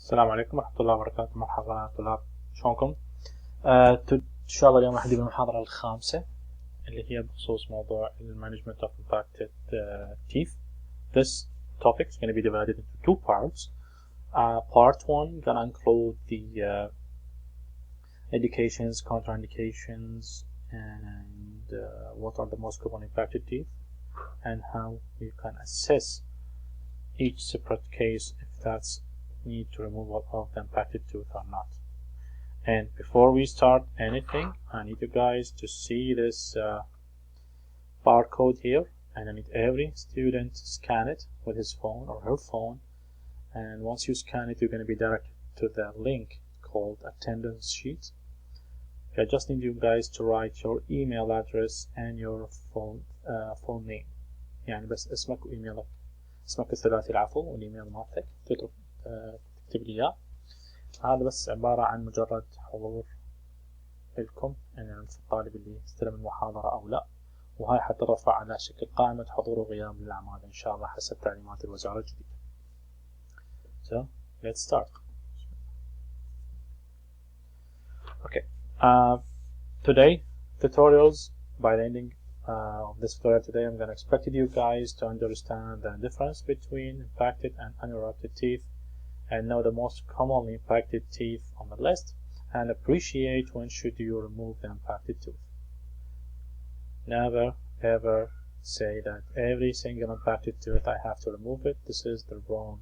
السلام عليكم ورحمة الله وبركاته. مرحبا طلاب، شلونكم؟ إن شاء الله اليوم راح ندي بالمحاضرة الخامسة اللي هي بخصوص موضوع Management of Impacted Teeth. This topic is going to be divided into two parts. Part 1 gonna include the indications, contraindications, and what are the most common impacted teeth, and how you can assess each separate case if that's need to removal of the impacted tooth or not. And before we start anything, I need you guys to see this barcode here, and I need every student to scan it with his phone or her phone, and once you scan it you're going to be directed to the link called attendance sheet. I just need you guys to write your email address and your full name، يعني بس اسمك وإيميلك، اسمك الثلاثي العفو والإيميل مالتك تكتب لي إياه. هذا بس عبارة عن مجرد حضور لكم، يعني الطالب اللي استلم المحاضرة أو لا، وهاي حترفع على شكل قائمة حضور وغياب للأعمال إن شاء الله حسب تعليمات الوزارة الجديدة. So let's start. Okay. Today tutorials, by the ending of this tutorial today, I'm going to expect you guys to understand the difference between impacted and unerupted teeth, and know the most commonly impacted teeth on the list, and appreciate when should you remove the impacted tooth. Never ever say that every single impacted tooth I have to remove it. This is the wrong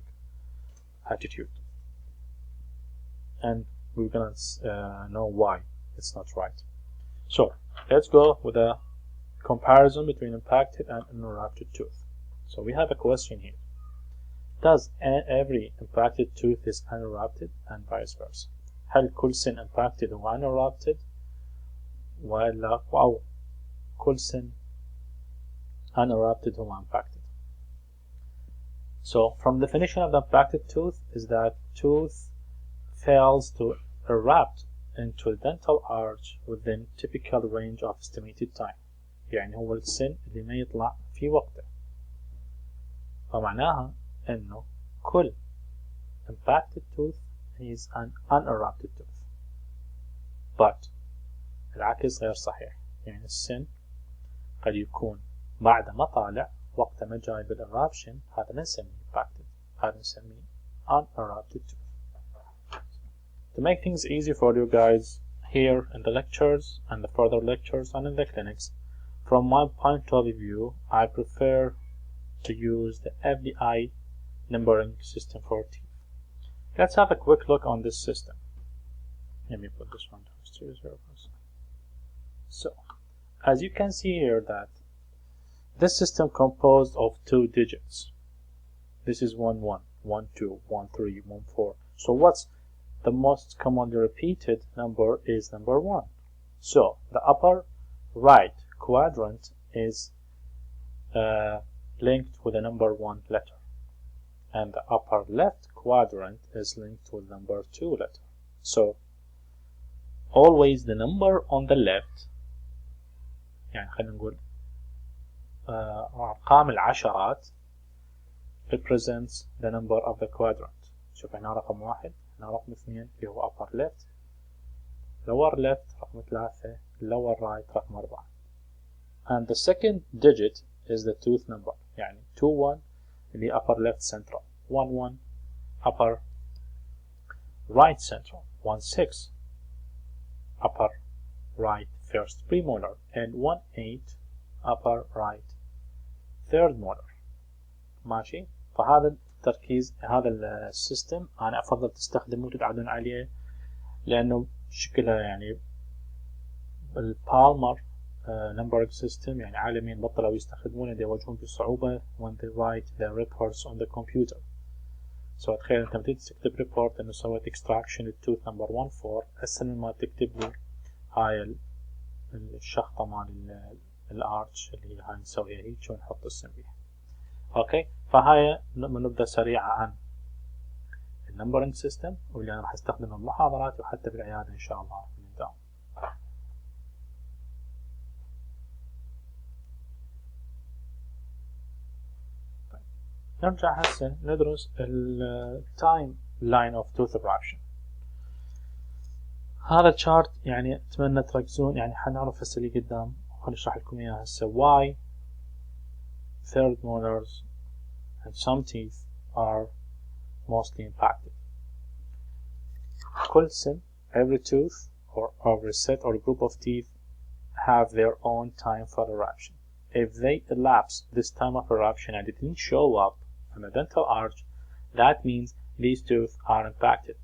attitude, and we're gonna know why it's not right. So let's go with a comparison between impacted and unerupted tooth. So we have a question here. Does every impacted tooth is unerupted and vice versa؟ هل كل سن impacted هو unerupted ولا أو كل سن unerupted هو impacted؟ So from the definition of the impacted tooth is that tooth fails to erupt into a dental arch within typical range of estimated time. يعني هو السن اللي ما يطلع في وقته، فمعناها انه كل impacted tooth is an unerupted tooth. But العكس غير صحيح، يعني السن قد يكون بعد ما طالع وقت ما جاي بالإرابشن، هذا ما نسميه impacted، هذا نسميه unerupted tooth. To make things easy for you guys here in the lectures and the further lectures and in the clinics, from my point of view, I prefer to use the FDI numbering system for teeth. Let's have a quick look on this system. Let me put this one to 0%. So, as you can see here that this system composed of 2 digits. This is 1 1, 1 2, 1 3, 1 4. So what's the most commonly repeated number is number 1. So the upper right quadrant is linked with the number 1 letter, and the upper left quadrant is linked with number 2 letter. So always the number on the left، يعني خلينا نقول أرقام العشرات represents the number of the quadrant. شوف هنا رقم 1، هنا رقم 2 اللي هو upper left، lower left رقم 3، lower right رقم 4. And the second digit is the tooth number، يعني 2 1 اللي upper left central، 1 1 upper right central، 1 6 upper right first premolar، and 1 8 upper right third molar. ماشي؟ فهذا التركيز، هذا السيستم أنا أفضل تستخدموه وتتعودون عليه، لأنه شكلها يعني البالمر numbering system، يعني عالمين بطلوا يستخدمونه يواجهون بصعوبة when they write their reports on the computer. So تخيل أنت بديت تكتب ريبورت إنه سويت extraction للتوث نمبر 14، أسهل من ما تكتب لي هاي الشخطة مال الارش اللي هاي نسويها هيك ونحط السم بيها. اوكي، فهاي نبدأ سريعة عن النمبرنج سيستم، واللي أنا راح استخدمه بمحاضراتي وحتى بالعيادة إن شاء الله بالدوام. نرجع هسه ندرس التايم line of tooth eruption. هذا الشارت يعني أتمنى تركزون، يعني حنعرف هسه اللي قدام وحنشرح لكم إياه هسه why third molars and some teeth are mostly impacted. كل سن, every tooth or every set or group of teeth have their own time for eruption. If they elapse this time of eruption and it didn't show up on the dental arch, that means these teeth are impacted.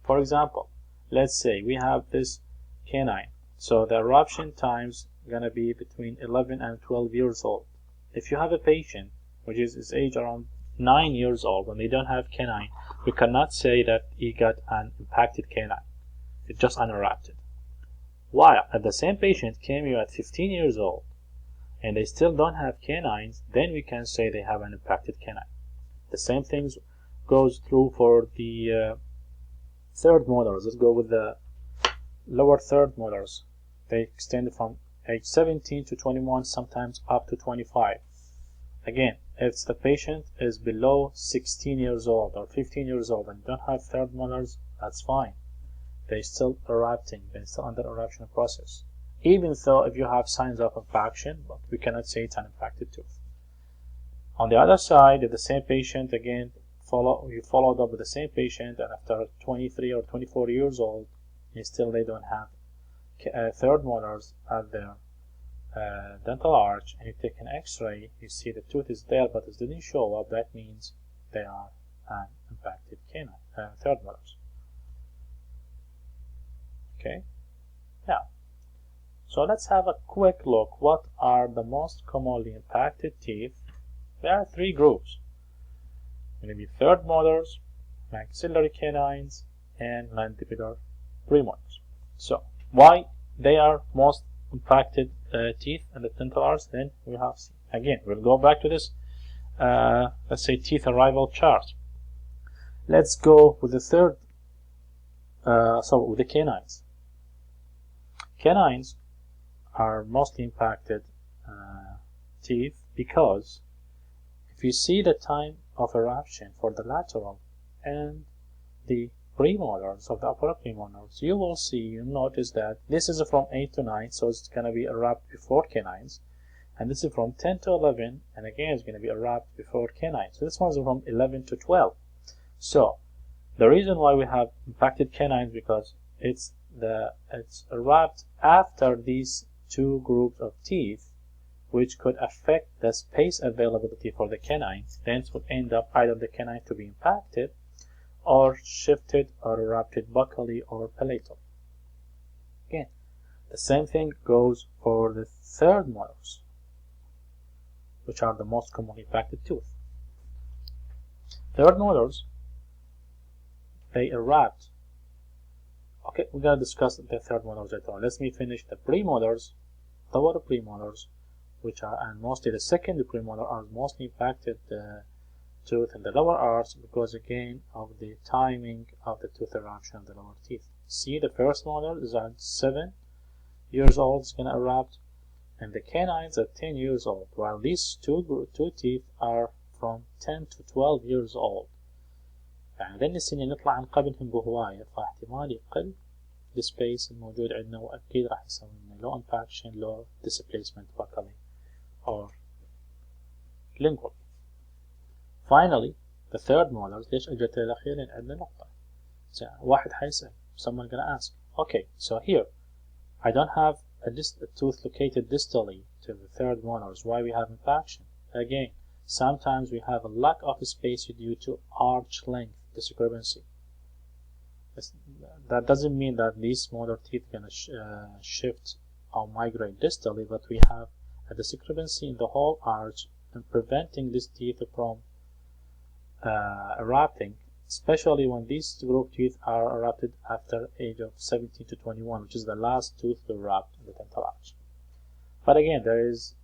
For example, let's say we have this canine, so the eruption time's gonna be between 11 and 12 years old. If you have a patient which is his age around 9 years old and they don't have canine, we cannot say that he got an impacted canine. It's just unerupted. While if the same patient came here at 15 years old and they still don't have canines, then we can say they have an impacted canine. The same thing goes through for the third molars. Let's go with the lower third molars. They extend from age 17 to 21, sometimes up to 25. Again, if the patient is below 16 years old or 15 years old and don't have third molars, that's fine. They're still erupting, they're still under eruption process. Even though if you have signs of impaction, but we cannot say it's an impacted tooth. On the other side, if the same patient, again, you followed up with the same patient and after 23 or 24 years old, still they don't have third molars at their dental arch, and you take an x-ray, you see the tooth is there but it didn't show up, that means they are an impacted canine, third molars. Okay, now, so let's have a quick look. What are the most commonly impacted teeth? There are three groups. Going to be third molars, maxillary canines, and mandibular premolars. So, why they are most impacted teeth and the dental arch? Then we have seen. Again, we'll go back to this, let's say, teeth arrival chart. Let's go with the third, with the canines. Canines are mostly impacted teeth because if you see the time of eruption for the lateral and the premolars of the upper premolars, you'll notice that this is from 8 to 9, so it's going to be erupt before canines, and this is from 10 to 11, and again it's going to be erupt before canines. So this one's from 11 to 12. So the reason why we have impacted canines because it's erupt after these two groups of teeth, which could affect the space availability for the canine. Then it would end up either the canine to be impacted or shifted or erupted buccally or palatal. Again, the same thing goes for the third molars, which are the most commonly impacted tooth. Third molars, they erupt. Okay, we're going to discuss the third molars later on. Let me finish the premolars. Lower premolars, which are, and mostly the second premolar, are mostly impacted tooth in the lower arch because again of the timing of the tooth eruption of the lower teeth. See, the first molar is at 7 years old, it's going to erupt, and the canines at 10 years old, while these two teeth are from 10 to 12 years old. يعني ذن السنين نطلع عن قبلهم بهواية، فاحتمال يقل السبيس الموجود عندنا، وأكيد راح يسوي لنا low impaction, low displacement buccally or lingual. Finally, the third molars. ليش اجت الأخير؟ لأن عندنا نقطة. واحد حيسأل, someone gonna ask, okay, so here I don't have a tooth located distally to the third molars. Why we have impaction? Again, sometimes we have a lack of space due to arch length discrepancy. That doesn't mean that these molar teeth are going to shift or migrate distally, but we have a discrepancy in the whole arch and preventing these teeth from erupting, especially when these group teeth are erupted after age of 17 to 21, which is the last tooth to erupt in the dental arch. But again, there is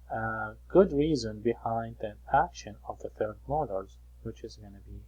a good reason behind the action of the third molars, which is going to be